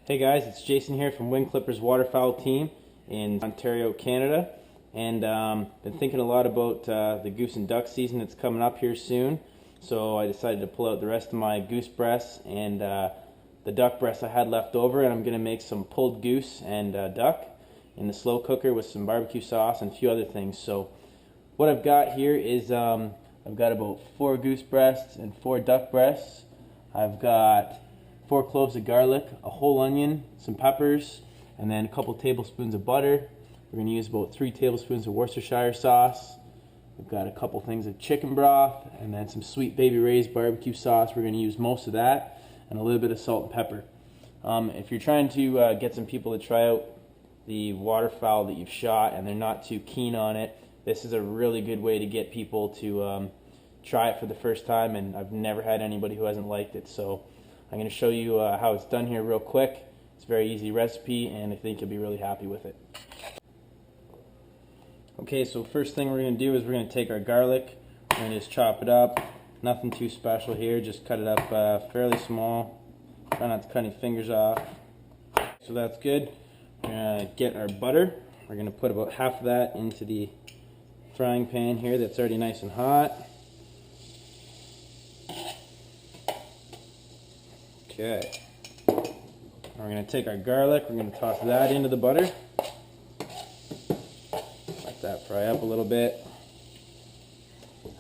Hey guys, it's Jason here from WingClippers Waterfowl Team in Ontario, Canada, and been thinking a lot about the goose and duck season that's coming up here soon. So I decided to pull out the rest of my goose breasts and the duck breasts I had left over, and I'm going to make some pulled goose and duck in the slow cooker with some barbecue sauce and a few other things. So what I've got here is I've got about 4 goose breasts and 4 duck breasts. I've got 4 cloves of garlic, a whole onion, some peppers, and then a couple tablespoons of butter. We're going to use about 3 tablespoons of Worcestershire sauce. We've got a couple things of chicken broth, and then some Sweet Baby Ray's barbecue sauce. We're going to use most of that, and a little bit of salt and pepper. If you're trying to get some people to try out the waterfowl that you've shot and they're not too keen on it, this is a really good way to get people to try it for the first time, and I've never had anybody who hasn't liked it. So I'm going to show you how it's done here real quick. It's a very easy recipe, and I think you'll be really happy with it. Okay, so first thing we're going to do is we're going to take our garlic. We're going to just chop it up. Nothing too special here, just cut it up fairly small. Try not to cut any fingers off. So that's good. We're going to get our butter. We're going to put about half of that into the frying pan here that's already nice and hot. Okay, we're going to take our garlic, we're going to toss that into the butter. Let that fry up a little bit.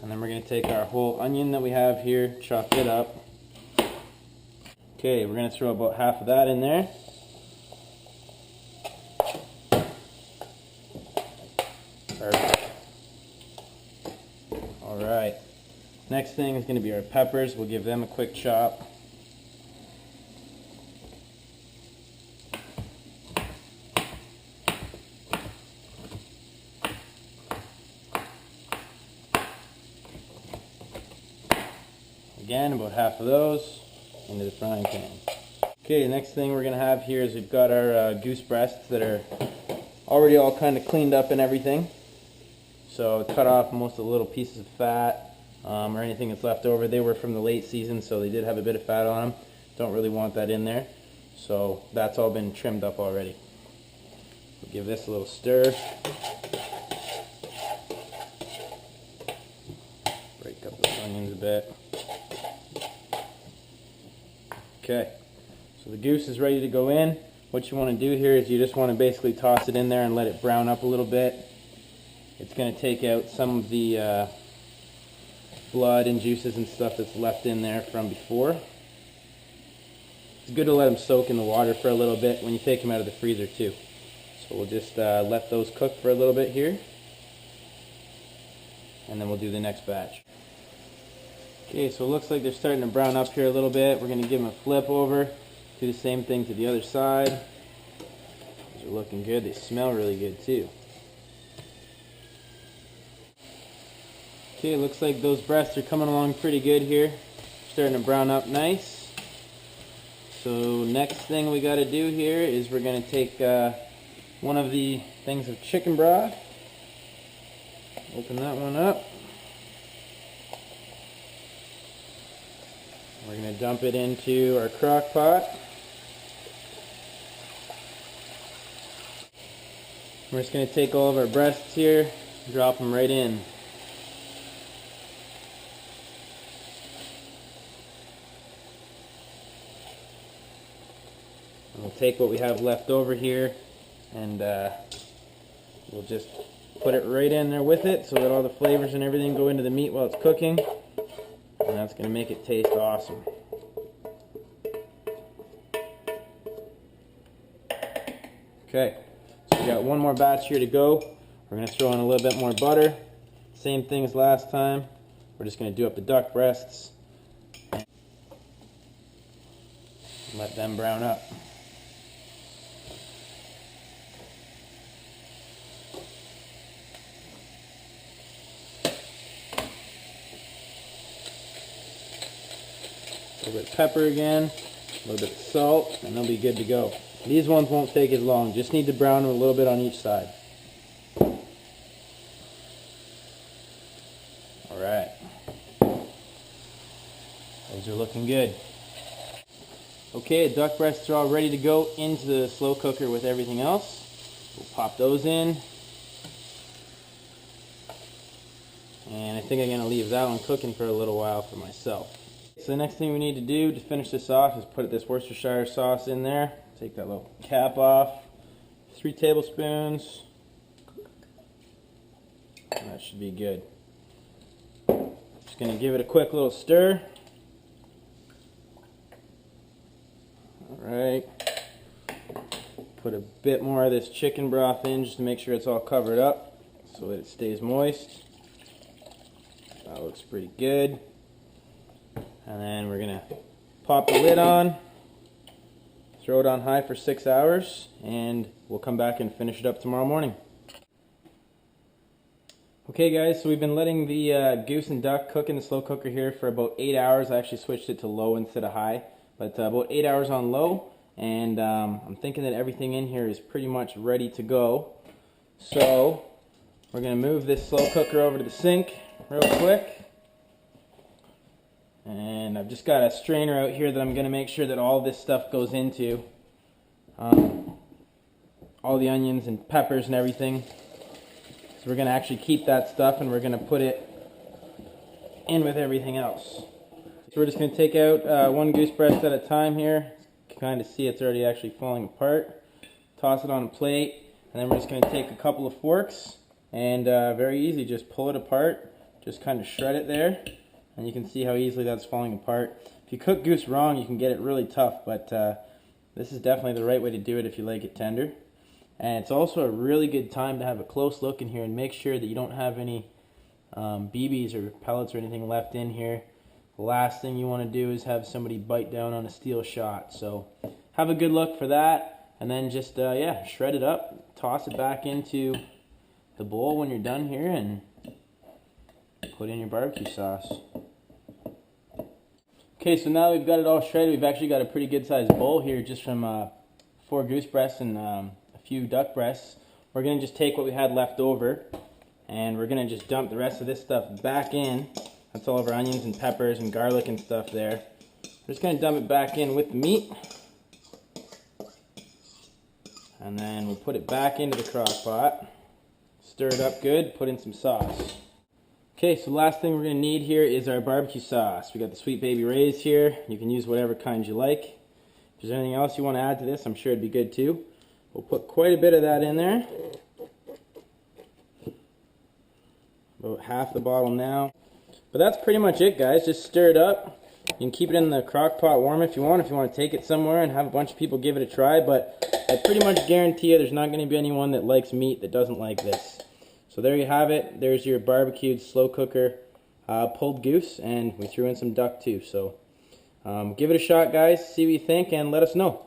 And then we're going to take our whole onion that we have here, chop it up. Okay, we're going to throw about half of that in there. Perfect. Alright, next thing is going to be our peppers. We'll give them a quick chop. Again, about half of those into the frying pan. Okay, the next thing we're going to have here is we've got our goose breasts that are already all kind of cleaned up and everything. So cut off most of the little pieces of fat or anything that's left over. They were from the late season, so they did have a bit of fat on them. Don't really want that in there. So that's all been trimmed up already. We'll give this a little stir. Break up those onions a bit. Okay, so the goose is ready to go in. What you want to do here is you just want to basically toss it in there and let it brown up a little bit. It's going to take out some of the blood and juices and stuff that's left in there from before. It's good to let them soak in the water for a little bit when you take them out of the freezer too. So we'll just let those cook for a little bit here, and then we'll do the next batch. Okay, so it looks like they're starting to brown up here a little bit. We're going to give them a flip over, do the same thing to the other side. These are looking good. They smell really good too. Okay, it looks like those breasts are coming along pretty good here. Starting to brown up nice. So next thing we got to do here is we're going to take one of the things of chicken broth. Open that one up. We're going to dump it into our crock pot. We're just going to take all of our breasts here, drop them right in. And we'll take what we have left over here and we'll just put it right in there with it so that all the flavors and everything go into the meat while it's cooking. And that's going to make it taste awesome. Okay, so we got one more batch here to go. We're going to throw in a little bit more butter. Same thing as last time. We're just going to do up the duck breasts and let them brown up. A little bit of pepper again, a little bit of salt, and they'll be good to go. These ones won't take as long, just need to brown them a little bit on each side. Alright, those are looking good. Okay. Okay, the duck breasts are all ready to go into the slow cooker with everything else. We'll pop those in. And I think I'm going to leave that one cooking for a little while for myself. So the next thing we need to do to finish this off is put this Worcestershire sauce in there. Take that little cap off. 3 tablespoons. That should be good. Just going to give it a quick little stir. Alright. Put a bit more of this chicken broth in just to make sure it's all covered up so that it stays moist. That looks pretty good. And then we're going to pop the lid on, throw it on high for 6 hours, and we'll come back and finish it up tomorrow morning. Okay guys, so we've been letting the goose and duck cook in the slow cooker here for about 8 hours. I actually switched it to low instead of high, but about 8 hours on low, and I'm thinking that everything in here is pretty much ready to go. So we're going to move this slow cooker over to the sink real quick. And I've just got a strainer out here that I'm going to make sure that all this stuff goes into. All the onions and peppers and everything. So we're going to actually keep that stuff and we're going to put it in with everything else. So we're just going to take out one goose breast at a time here. You can kind of see it's already actually falling apart. Toss it on a plate. And then we're just going to take a couple of forks and very easy, just pull it apart. Just kind of shred it there. And you can see how easily that's falling apart. If you cook goose wrong, you can get it really tough, but this is definitely the right way to do it if you like it tender. And it's also a really good time to have a close look in here and make sure that you don't have any BBs or pellets or anything left in here. The last thing you want to do is have somebody bite down on a steel shot. So have a good look for that, and then just yeah, shred it up, toss it back into the bowl when you're done here, and put in your barbecue sauce. Okay, so now we've got it all shredded. We've actually got a pretty good sized bowl here just from 4 goose breasts and a few duck breasts. We're going to just take what we had left over and we're going to just dump the rest of this stuff back in. That's all of our onions and peppers and garlic and stuff there. We're just going to dump it back in with the meat. And then we'll put it back into the crock pot. Stir it up good, put in some sauce. Okay, so the last thing we're going to need here is our barbecue sauce. We got the Sweet Baby Ray's here. You can use whatever kind you like. If there's anything else you want to add to this, I'm sure it'd be good too. We'll put quite a bit of that in there. About half the bottle now. But that's pretty much it, guys. Just stir it up. You can keep it in the crock pot warm if you want to take it somewhere and have a bunch of people give it a try. But I pretty much guarantee you there's not going to be anyone that likes meat that doesn't like this. So there you have it. There's your barbecued slow cooker pulled goose, and we threw in some duck too. So give it a shot, guys. See what you think and let us know.